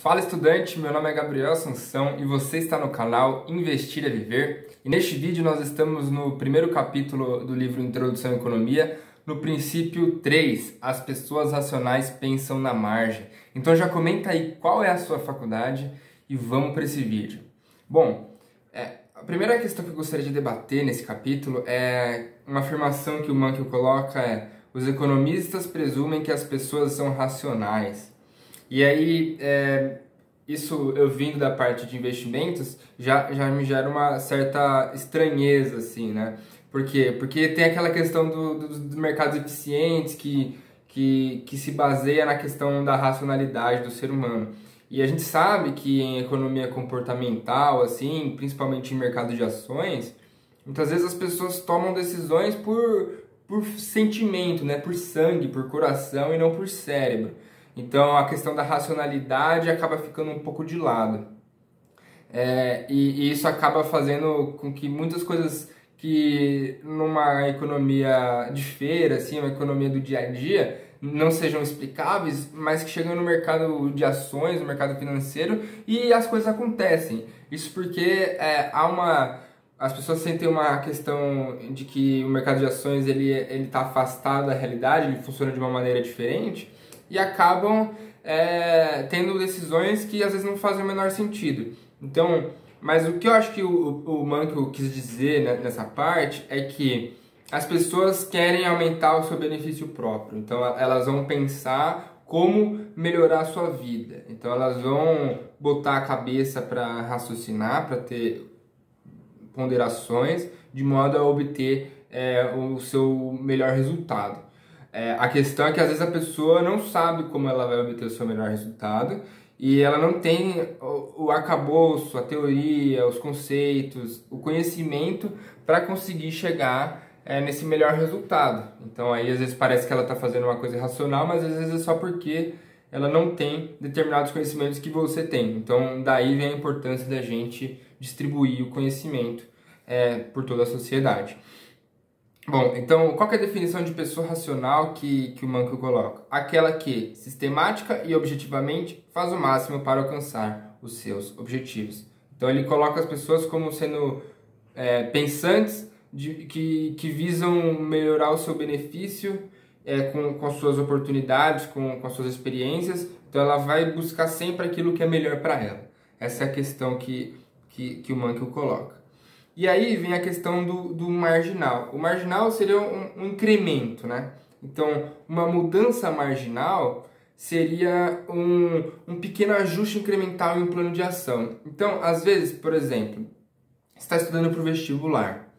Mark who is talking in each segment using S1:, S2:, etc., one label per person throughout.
S1: Fala estudante, meu nome é Gabriel Assunção e você está no canal Investir é Viver. E neste vídeo nós estamos no primeiro capítulo do livro Introdução à Economia, no princípio 3, as pessoas racionais pensam na margem. Então já comenta aí qual é a sua faculdade e vamos para esse vídeo. Bom, a primeira questão que eu gostaria de debater nesse capítulo é uma afirmação que o Mankell coloca os economistas presumem que as pessoas são racionais. E aí, isso eu vindo da parte de investimentos, já me gera uma certa estranheza, assim, né? Por quê? Porque tem aquela questão dos mercados eficientes que se baseia na questão da racionalidade do ser humano. E a gente sabe que em economia comportamental, assim, principalmente em mercado de ações, muitas vezes as pessoas tomam decisões por sentimento, né? Por sangue, por coração e não por cérebro. Então a questão da racionalidade acaba ficando um pouco de lado. E isso acaba fazendo com que muitas coisas que numa economia de feira, assim, uma economia do dia a dia, não sejam explicáveis, mas que chegam no mercado de ações, no mercado financeiro, e as coisas acontecem. Isso porque as pessoas sentem uma questão de que o mercado de ações ele está afastado da realidade, ele funciona de uma maneira diferente, e acabam tendo decisões que às vezes não fazem o menor sentido. Então, mas o que eu acho que o Mankell quis dizer nessa parte é que as pessoas querem aumentar o seu benefício próprio. Então, elas vão pensar como melhorar a sua vida. Então, elas vão botar a cabeça para raciocinar, para ter ponderações, de modo a obter o seu melhor resultado. A questão é que às vezes a pessoa não sabe como ela vai obter o seu melhor resultado e ela não tem o arcabouço, a teoria, os conceitos, o conhecimento para conseguir chegar nesse melhor resultado. Então aí às vezes parece que ela está fazendo uma coisa racional, mas às vezes é só porque ela não tem determinados conhecimentos que você tem. Então daí vem a importância da gente distribuir o conhecimento por toda a sociedade. Bom, então, qual que é a definição de pessoa racional que o Mankell coloca? Aquela que, sistemática e objetivamente, faz o máximo para alcançar os seus objetivos. Então, ele coloca as pessoas como sendo pensantes que visam melhorar o seu benefício com as suas oportunidades, com as suas experiências. Então, ela vai buscar sempre aquilo que é melhor para ela. Essa é a questão que o Mankell coloca. E aí vem a questão do marginal. O marginal seria um incremento, né? Então, uma mudança marginal seria um pequeno ajuste incremental em um plano de ação. Então, às vezes, por exemplo, você está estudando para o vestibular.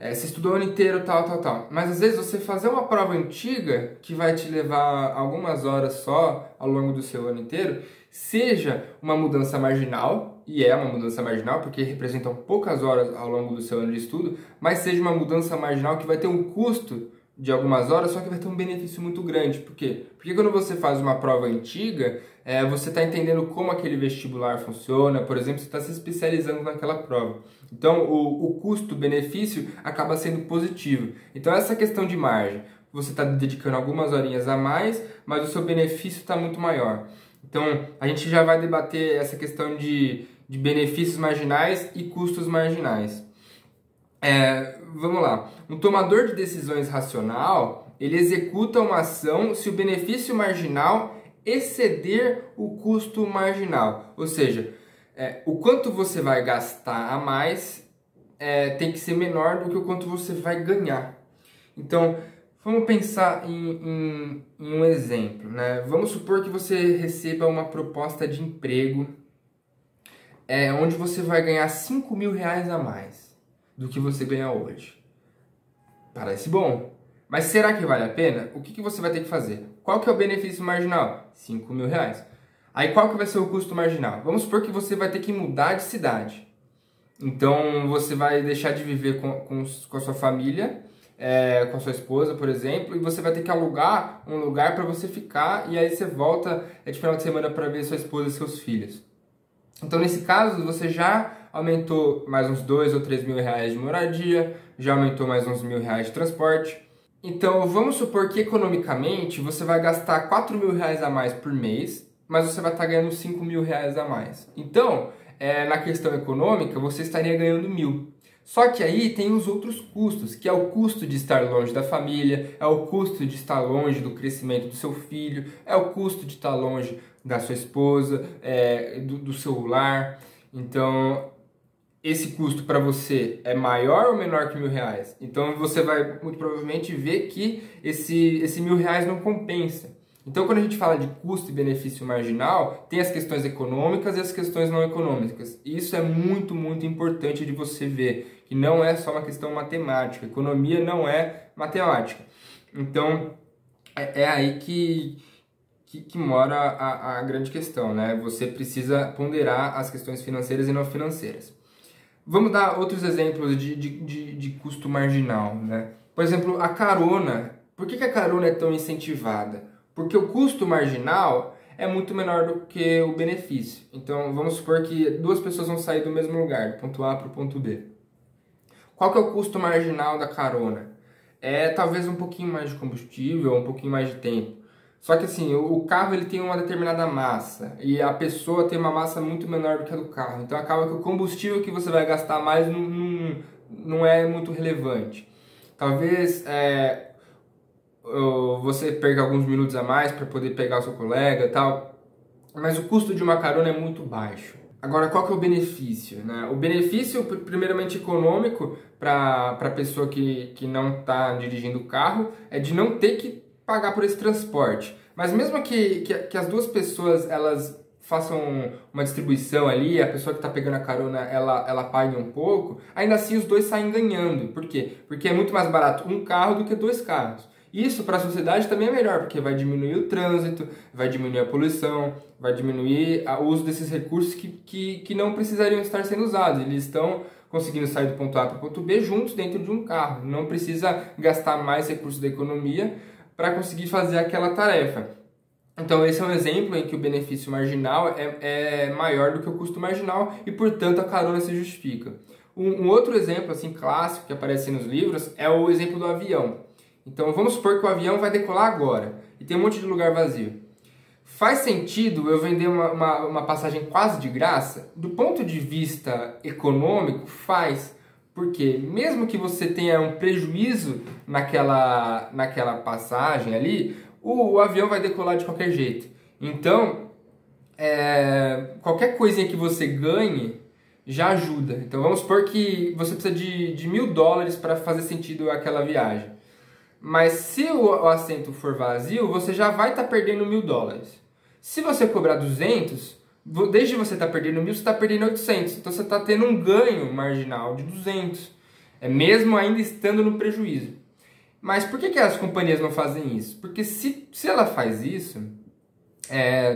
S1: Você estudou o ano inteiro, tal. Mas às vezes você fazer uma prova antiga, que vai te levar algumas horas só ao longo do seu ano inteiro, seja uma mudança marginal, e é uma mudança marginal porque representam poucas horas ao longo do seu ano de estudo, mas seja uma mudança marginal que vai ter um custo de algumas horas, só que vai ter um benefício muito grande. Por quê? Porque quando você faz uma prova antiga, você está entendendo como aquele vestibular funciona, por exemplo, você está se especializando naquela prova. Então, o custo-benefício acaba sendo positivo. Então, essa questão de margem, você está dedicando algumas horinhas a mais, mas o seu benefício está muito maior. Então, a gente já vai debater essa questão de benefícios marginais e custos marginais. Vamos lá. Um tomador de decisões racional, ele executa uma ação se o benefício marginal exceder o custo marginal. Ou seja, o quanto você vai gastar a mais tem que ser menor do que o quanto você vai ganhar. Então, vamos pensar em um exemplo, né? Vamos supor que você receba uma proposta de emprego onde você vai ganhar R$5.000 a mais do que você ganha hoje. Parece bom, mas será que vale a pena? O que você vai ter que fazer? Qual que é o benefício marginal? R$5.000. Aí qual que vai ser o custo marginal? Vamos supor que você vai ter que mudar de cidade. Então você vai deixar de viver com a sua família, com a sua esposa, por exemplo, e você vai ter que alugar um lugar para você ficar, e aí você volta de final de semana para ver sua esposa e seus filhos. Então, nesse caso, você já aumentou mais uns R$2.000 ou R$3.000 de moradia, já aumentou mais uns R$1.000 de transporte. Então, vamos supor que economicamente você vai gastar R$4.000 a mais por mês, mas você vai estar ganhando 5 mil reais a mais. Então, na questão econômica, você estaria ganhando 1.000. Só que aí tem os outros custos, que é o custo de estar longe da família, é o custo de estar longe do crescimento do seu filho, é o custo de estar longe da sua esposa, do seu lar. Então, esse custo para você é maior ou menor que 1.000 reais? Então, você vai muito provavelmente ver que esse 1.000 reais não compensa. Então, quando a gente fala de custo e benefício marginal, tem as questões econômicas e as questões não econômicas. E isso é muito, muito importante de você ver, que não é só uma questão matemática. Economia não é matemática. Então, é aí que mora a grande questão, né? Você precisa ponderar as questões financeiras e não financeiras. Vamos dar outros exemplos de custo marginal, né? Por exemplo, a carona. Por que a carona é tão incentivada? Porque o custo marginal é muito menor do que o benefício. Então, vamos supor que duas pessoas vão sair do mesmo lugar, do ponto A para o ponto B. Qual que é o custo marginal da carona? É talvez um pouquinho mais de combustível, um pouquinho mais de tempo. Só que assim, o carro ele tem uma determinada massa e a pessoa tem uma massa muito menor do que a do carro. Então acaba que o combustível que você vai gastar mais não é muito relevante. Talvez você perca alguns minutos a mais para poder pegar o seu colega e tal, mas o custo de uma carona é muito baixo. Agora, qual que é o benefício, né? O benefício, primeiramente econômico, para a pessoa que não está dirigindo o carro, é de não ter que pagar por esse transporte. Mas mesmo que as duas pessoas elas façam uma distribuição ali, a pessoa que está pegando a carona ela pague um pouco, ainda assim os dois saem ganhando. Por quê? Porque é muito mais barato um carro do que 2 carros. Isso para a sociedade também é melhor, porque vai diminuir o trânsito, vai diminuir a poluição, vai diminuir o uso desses recursos que não precisariam estar sendo usados. Eles estão conseguindo sair do ponto A para o ponto B juntos dentro de um carro. Não precisa gastar mais recursos da economia para conseguir fazer aquela tarefa. Então esse é um exemplo em que o benefício marginal é maior do que o custo marginal e, portanto, a carona se justifica. Um outro exemplo assim clássico que aparece nos livros é o exemplo do avião. Então vamos supor que o avião vai decolar agora e tem um monte de lugar vazio. Faz sentido eu vender uma passagem quase de graça? Do ponto de vista econômico, faz. Porque mesmo que você tenha um prejuízo naquela passagem ali, o avião vai decolar de qualquer jeito. Então, qualquer coisinha que você ganhe já ajuda. Então vamos supor que você precisa de $1.000 para fazer sentido aquela viagem. Mas se o assento for vazio, você já vai estar perdendo $1.000. Se você cobrar 200, desde você estar perdendo 1.000, você está perdendo 800. Então você está tendo um ganho marginal de 200. Mesmo ainda estando no prejuízo. Mas por que as companhias não fazem isso? Porque se ela faz isso,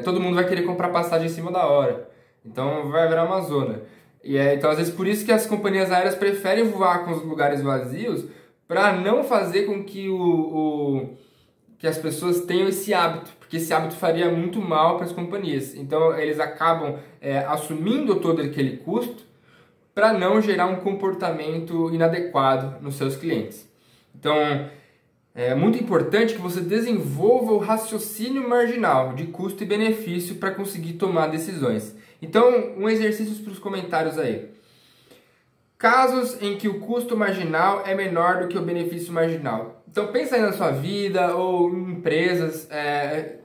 S1: todo mundo vai querer comprar passagem em cima da hora. Então vai virar uma zona. Então às vezes por isso que as companhias aéreas preferem voar com os lugares vazios, para não fazer com que que as pessoas tenham esse hábito, porque esse hábito faria muito mal para as companhias. Então eles acabam assumindo todo aquele custo para não gerar um comportamento inadequado nos seus clientes. Então é muito importante que você desenvolva o raciocínio marginal de custo e benefício para conseguir tomar decisões. Então, um exercício para os comentários aí. Casos em que o custo marginal é menor do que o benefício marginal. Então pensa aí na sua vida ou em empresas,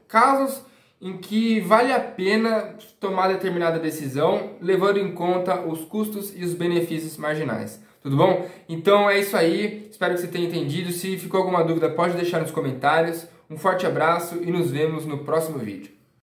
S1: casos em que vale a pena tomar determinada decisão, levando em conta os custos e os benefícios marginais. Tudo bom? Então é isso aí, espero que você tenha entendido. Se ficou alguma dúvida, pode deixar nos comentários. Um forte abraço e nos vemos no próximo vídeo.